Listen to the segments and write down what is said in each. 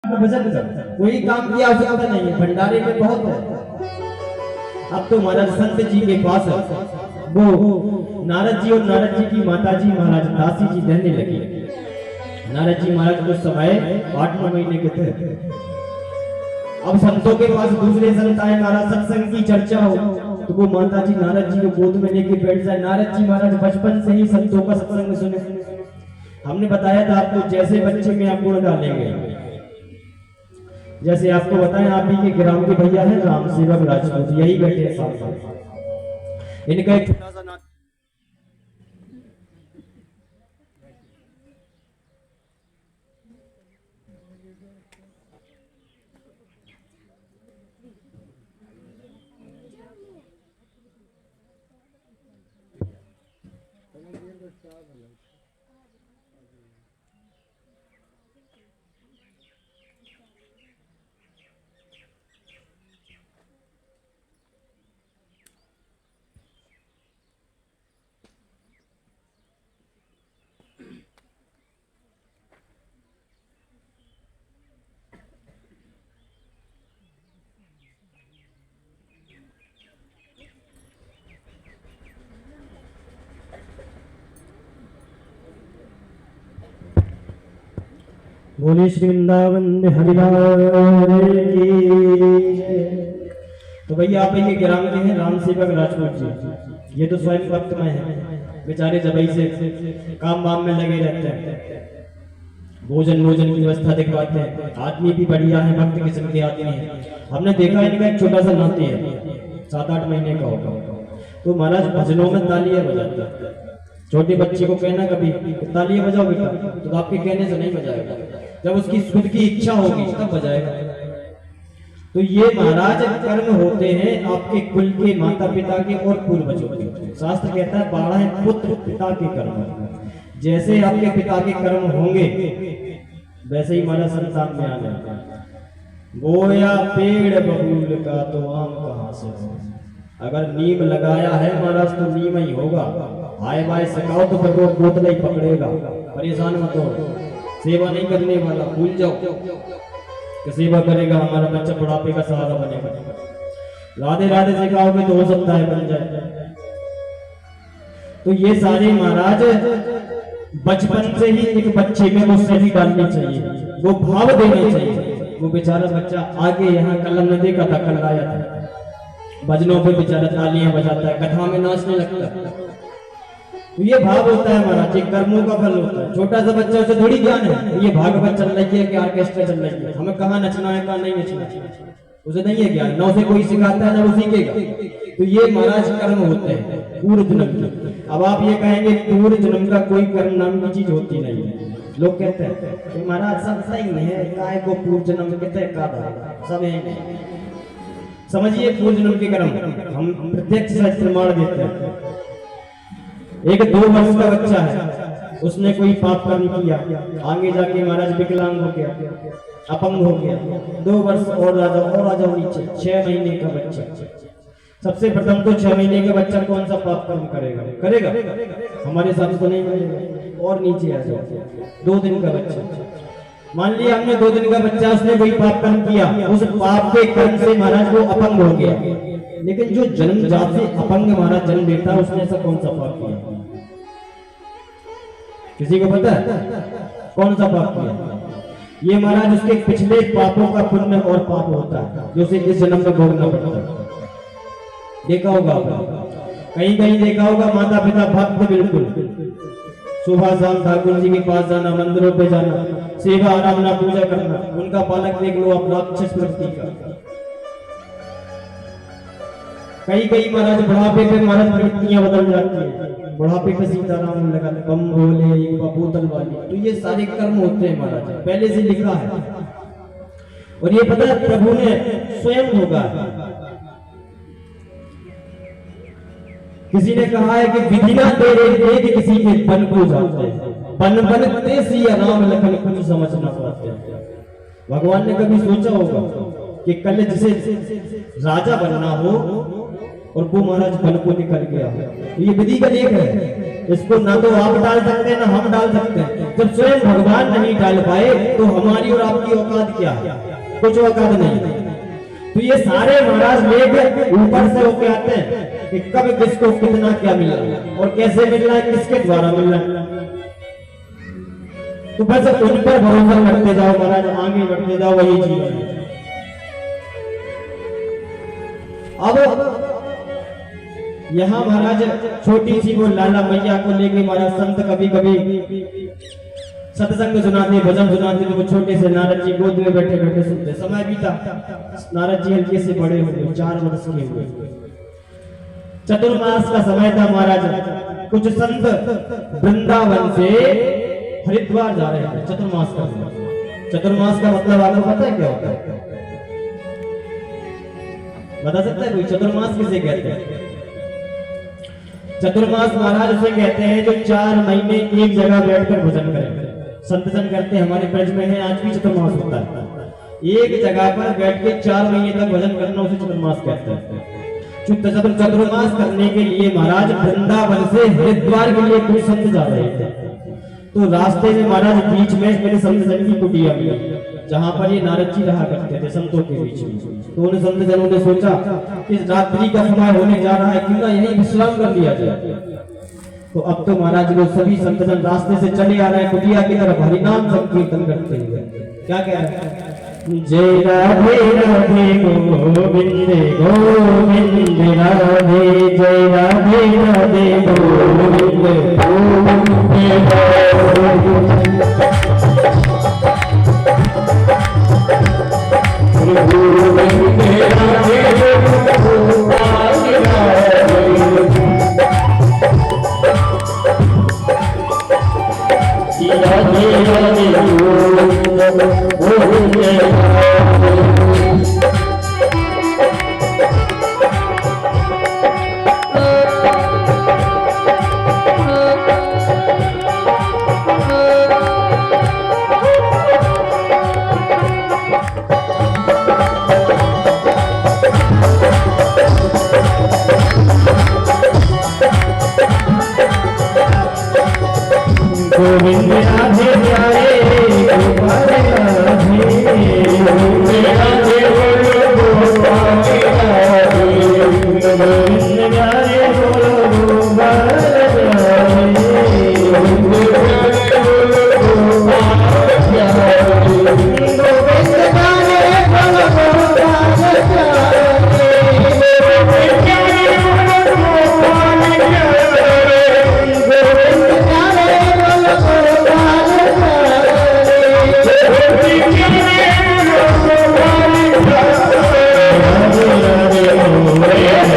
भजन कर, कोई काम की आवश्यकता नहीं है, भंडारे में बहुत है। अब तो महाराज संत जी के पास वो नारद जी और नारद जी की माता जी महाराज दासी जी रहने लगी। नारद जी महाराज कुछ समय 8-9 महीने के थे। अब संतों के पास दूसरे संत आए, महाराज सत्संग की चर्चा हो तो वो माता जी नारद जी को गोद में लेके बैठ जाए। नारद जी महाराज बचपन से ही संतों का सत्संग सुने। हमने बताया था आपको, जैसे बच्चे में आप गुण डालेंगे, जैसे आपको बताएं, आप ही के ग्राम के भैया हैं राम सेवक राजपूत, यही बैठे हैं सामने। इनका एक छोटा सा नाटक बोले श्री वृंदावन हरिलाल की। तो भैया आप ये ग्राम के हैं राम सेवक राजपूत जी, ये तो स्वयं भक्त में है, बेचारे जबई से काम वाम में लगे रहते हैं, भोजन की व्यवस्था दिखवाते हैं। आदमी भी बढ़िया है, भक्त किस्म के आदमी है। हमने देखा इनका एक छोटा सा नाती है, 7-8 महीने का होगा, तो महाराज भजनों में तालियां बजाता है। छोटे बच्चे को कहना कभी तालियां बजाओ बेटा, तो आपके कहने से नहीं बजाएगा, जब उसकी खुद की इच्छा होगी तब बजाएगा। तो ये महाराज कर्म होते हैं आपके कुल के, माता पिता के और पूर्वजों के। शास्त्र कहता है 12 पुत्र पिता के कर्म। जैसे आपके पिता के कर्म होंगे वैसे ही हमारा संतान में आ जाएगा। गोया पेड़ बबूल का तो आम कहां से हो। अगर नीम लगाया है महाराज तो नीम ही होगा। आए बाय सिखाओ तो फिर वो बोतल ही पकड़ेगा। परेशान मत हो, सेवा नहीं करने वाला भूल जाओ कि सेवा करेगा हमारा बच्चा बुढ़ापे का सहारा बनेगा। राधे राधे सिखाओगे तो हो सकता है बन जाए। तो ये सारे महाराज बचपन से ही एक बच्चे में वो सही डालनी चाहिए, वो भाव देने चाहिए। वो बेचारा बच्चा आगे यहाँ कलम न देखा था, कल आया था, भजनों पे बेचारा तालियां बजाता है, कथा में नाचने लगता है। तो ये भाव होता है महाराज, ये कर्मों का फल होता है। छोटा सा बच्चा, उसे थोड़ी ज्ञान है ये भागवत चल रही है कि ऑर्केस्ट्रा चल रही है, हमें कहाँ नचना है कहाँ नहीं नचना है, उसे नहीं है ज्ञान, ना उसे कोई सिखाता है ना वो सीखेगा। तो ये महाराज कर्म होते हैं पूर्व जन्म के। अब आप ये कहेंगे पूर्व जन्म का कोई कर्म नाम की चीज होती नहीं है। लोग कहते हैं कि महाराज सब सही नहीं है, काय को पूर्व जन्म कहते हैं, सब है। समझिए पूर्व जन्म के कर्म हम प्रत्यक्ष से प्रमाण देते हैं। एक 2 वर्ष का बच्चा है, उसने कोई पाप कर्म किया, आगे जाके महाराज विकलांग हो गया, अपंग हो गया। 2 वर्ष और आ जाओ नीचे, 6 महीने का बच्चा। सबसे प्रथम तो 6 महीने का बच्चा कौन सा पाप कर्म करेगा? हमारे साथ तो नहीं करेगा। और नीचे आ जाओ, 2 दिन का बच्चा, मान लिया हमने 2 दिन का बच्चा, उसने कोई पाप कर्म किया, उस पाप के कर्म से महाराज वो अपंग हो गया। लेकिन जो जन्मजात से अपंग महाराज जन्म लेता है, उसने ऐसा कौन सा पाप किया? किसी को पता है कौन सा पाप किया? ये महाराज उसके पिछले पापों का पुण्य और पाप होता है, जो उसे इस जन्म में भोगना पड़ता है। देखा होगा कहीं देखा होगा, माता पिता भक्त बिल्कुल, सुबह शाम ठाकुर जी के पास जाना, मंदिरों पे जाना, सेवा आराधना पूजा करना, उनका पालक देख लो आप राक्षस प्रवृत्ति का। कई महाराज बुढ़ापे पे महाराज प्रवृत्तियां बदल जाती है, बुढ़ापे पे सीताराम लगा, बम भोले, बोतल वाली। तो ये सारे कर्म होते हैं महाराज, पहले से लिखा है। और ये पता है प्रभु ने स्वयं होगा। किसी ने कहा है कि विधि ना तेरे देख किसी के बन को जाते, बन बनते सी राम लखन कुछ समझ ना पाते। भगवान ने कभी सोचा होगा कि कल जिसे राजा बनना हो और वो महाराज बन को निकल गया, तो ये विधि का लेख है। इसको ना तो आप डाल सकते हैं ना हम डाल सकते हैं। जब स्वयं भगवान नहीं डाल पाए तो हमारी और आपकी औकात क्या? कुछ औकात नहीं। तो ये सारे महाराज लेके ऊपर से होके आते हैं कि कब किसको कितना क्या मिला और कैसे मिल रहा है, किसके द्वारा मिल रहा है। तो बस उन पर भरोसा करते जाओ महाराज, आगे बढ़ते जाओ, वही जीवन है। अब यहाँ महाराज छोटी सी वो लाला मैया को लेके महाराज संत कभी कभी सत्संग सुनाते, भजन सुनाते, तो वो छोटे से नारद जी गोद में बैठे बैठे सुनते। समय बीता, नारद जी हल्के से बड़े हुए, 4 वर्ष के हुए। चतुर्मास का समय था महाराज। कुछ संत वृंदावन से हरिद्वार जा रहे हैं। चतुर्मास का चतुर्मास का मतलब आपको पता है क्या होता है? बता सकता है कोई? चतुर्मास किसे कहते हैं? चतुर्मास महाराज उसे कहते हैं जो 4 महीने एक जगह बैठकर भजन करें। संतजन करते हैं, हमारे ब्रज में है, आज भी चतुर्मास होता है। एक जगह पर बैठ के 4 महीने तक भजन करना उसे चतुर्मास कहते हैं। चतुर्मास करने के लिए महाराज वृंदावन से हरिद्वार के लिए कुछ संत जा रहे थे। तो रास्ते में महाराज बीच में मेरे संतजन की कुटिया मिली, जहां पर ये नारद जी रहा करते थे संतों के बीच में। तो उन संतजनों ने सोचा कि रात्रि का समय होने जा रहा है, क्यों ना यहीं विश्राम कर लिया जाए। तो अब तो महाराज लोग सभी संतजन रास्ते से चले आ रहे हैं कुटिया की तरफ, हरिनाम संकीर्तन करते हुए। क्या कह रहे हैं? जय राधे राधे गोविंद गोविंद राधे, जय राधे राधे गोविंद गोविंद गोविंद राधे प्यारे गोपाल राधे, गोविंद राधे बोलो गोपाल राधे, गोविंद प्यारे बोलो गोपाल राधे, गोविंद प्यारे बोलो गोपाल राधे, गोविंद प्यारे बोलो गोपाल राधे,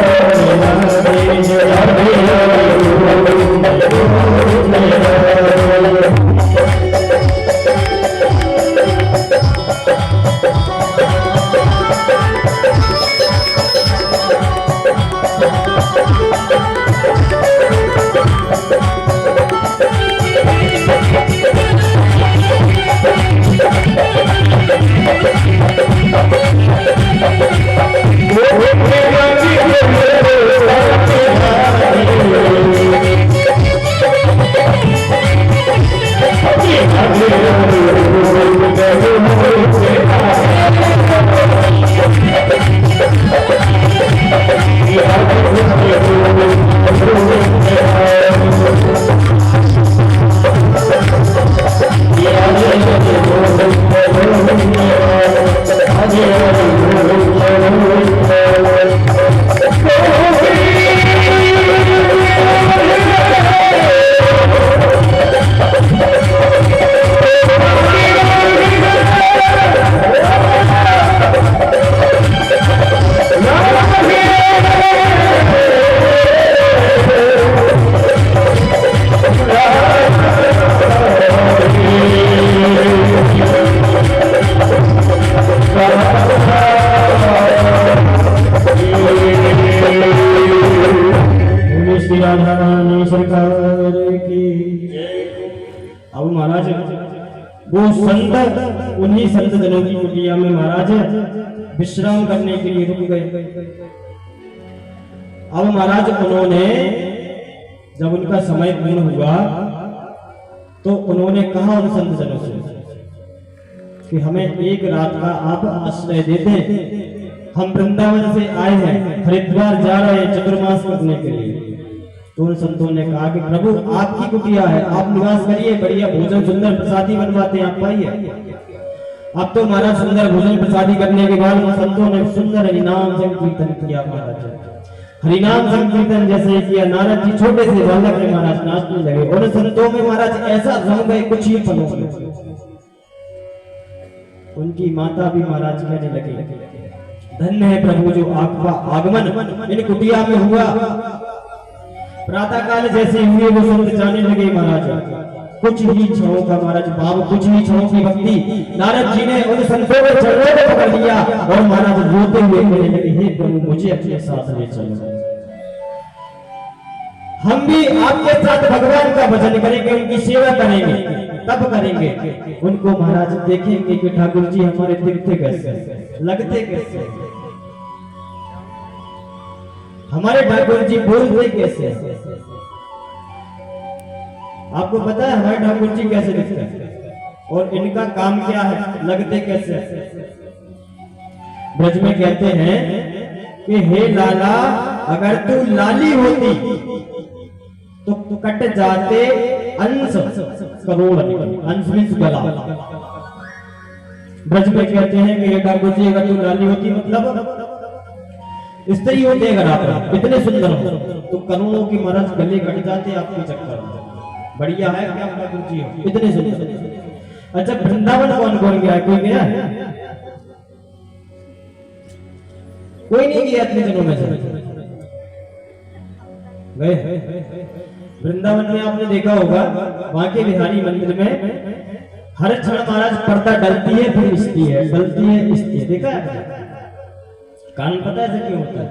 गोविंद प्यारे बोलो गोपाल वो संत उन्हीं संत जनों की कुटिया में महाराज विश्राम करने के लिए रुक गए। अब महाराज उन्होंने जब उनका समय पूर्ण हुआ तो उन्होंने कहा उन संत जनों से कि हमें एक रात का आप आश्रय दे दें, हम वृंदावन से आए हैं, हरिद्वार जा रहे हैं चतुर्मास करने के लिए। तो उन संतों ने कहा कि प्रभु आपकी कुटिया है, आप निवास करिए, बढ़िया भोजन सुंदर प्रसादी बनवाते हैं, आप पाइए। अब तो महाराज सुंदर भोजन प्रसादी करने के बाद उन संतों ने सुंदर हरिनाम संकीर्तन किया। महाराज हरिनाम संकीर्तन जैसे किया, नारद जी छोटे से बालक में महाराज नाचने लगे और संतों में महाराज ऐसा रम गए कुछ ही पलों में। उनकी माता भी महाराज कहने लगी, धन्य है प्रभु जो आपका आगमन इन कुटिया में हुआ। प्रातः काल जैसे हुए वो संत जाने लगे महाराज, कुछ ही क्षणों का महाराज भाव, कुछ ही क्षणों की भक्ति, नारद जी ने उन संतों के चरणों को पकड़ लिया और महाराज रोते हुए कहने लगे, हे प्रभु मुझे अपने साथ ले चलो, हम भी आपके साथ भगवान का भजन करेंगे, उनकी सेवा करेंगे, तब करेंगे। उनको महाराज देखेंगे कि ठाकुर जी हमारे दिखते कैसे, लगते कैसे, हमारे ठाकुर जी बोलते कैसे। आपको पता है हमारे ठाकुर जी कैसे दिखते हैं और इनका काम क्या है, लगते कैसे। ब्रज में कहते हैं कि हे लाला अगर तू लाली होती तो कट जाते अंश करोड़, अंश मींस गला। ब्रज में कहते हैं कि हे ठाकुर जी अगर तू लाली होती मतलब स्त्री होते, अगर आप इतने सुंदर हो तो करोड़ों की महाराज गले कट जाते आपके चक्कर में। बढ़िया है क्या ठाकुर जी इतने सुंदर। अच्छा वृंदावन कौन कौन गया है, कोई गया है? कोई नहीं गया इतने दिनों में से गए। वृंदावन में आपने देखा होगा वहां के बिहारी मंदिर में हर क्षण महाराज पर्दा डलती है फिर इस्ती है, डलती है इस्ती है, देखा है? कारण पता है क्यों होता है?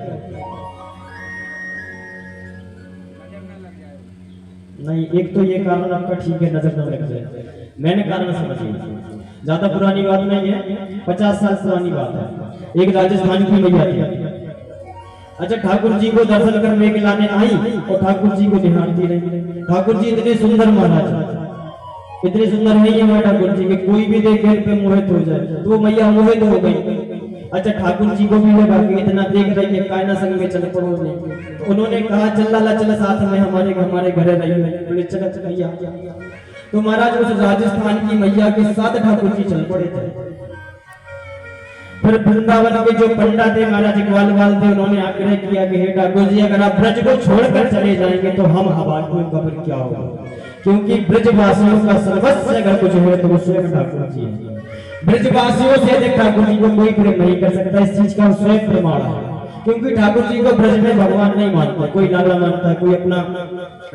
नहीं, एक तो ये कारण आपका ठीक है, नजर न लग जाए, मैंने कारण समझी, ज्यादा पुरानी बात नहीं है, 50 साल पुरानी बात है। एक राजस्थान की मैया थी, अच्छा ठाकुर जी को दर्शन करने के लाने आई और ठाकुर जी को ध्यानती रही। ठाकुर जी इतने सुंदर महाराज, इतने सुंदर है ये हमारे ठाकुर जी के, कोई भी देखे पे मोहित हो जाए, तो मैया मोहित हो गई। अच्छा ठाकुर जी को भी लगा कि इतना देख रही है, कायना संग में चल पड़ो नहीं। तो उन्होंने कहा चल लाला चल साथ में हमारे घर रही, बोले चला चला। तो महाराज उस राजस्थान की मैया के साथ ठाकुर जी चल पड़े थे। फिर वृंदावन के जो पंडा थे महाराज ग्वालवाल थे, उन्होंने आग्रह किया कि हे ठाकुर जी अगर आप ब्रज को छोड़कर चले जाएंगे तो हम हवा का फिर क्या होगा, क्योंकि ब्रजवासियों का सर्वस्व अगर कुछ है तो वो स्वयं ठाकुर जी है। ब्रजवासियों से अधिक ठाकुर जी को कोई प्रेम नहीं कर सकता, इस चीज का स्वयं प्रमाण है। क्योंकि ठाकुर जी को ब्रज में भगवान नहीं मानता, कोई लाला मानता है, कोई अपना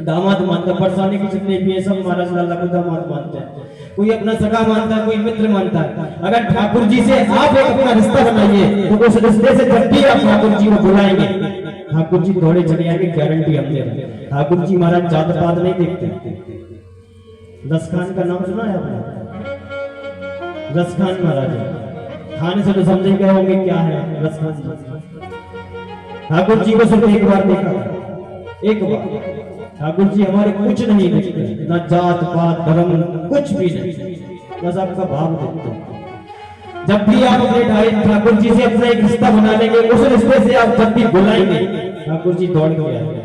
दामाद मानता है, परसाने की जितने भी है सब महाराज लाला को दामाद मानते हैं, कोई अपना सगा मानता है, कोई मित्र मानता है। अगर ठाकुर जी से आप एक अपना रिश्ता बनाइए तो उस रिश्ते से जब भी आप ठाकुर जी को बुलाएंगे ठाकुर जी दौड़े चले आएंगे, गारंटी हम दे रहे हैं। ठाकुर जी महाराज जात पात नहीं देखते। रस खान का नाम सुना है आपने? रस खान महाराज, खाने से तो समझ गए होंगे क्या है रस खान। ठाकुर जी को सिर्फ एक बार देखा, एक बार। ठाकुर जी हमारे कुछ नहीं देखते, ना जात पात धर्म कुछ भी नहीं, बस आपका भाव देखते हैं। जब भी आप अपने ठाकुर जी से अपना एक रिश्ता बना लेंगे, उस रिश्ते से आप जब भी बुलाएंगे ठाकुर जी दौड़ के आएंगे।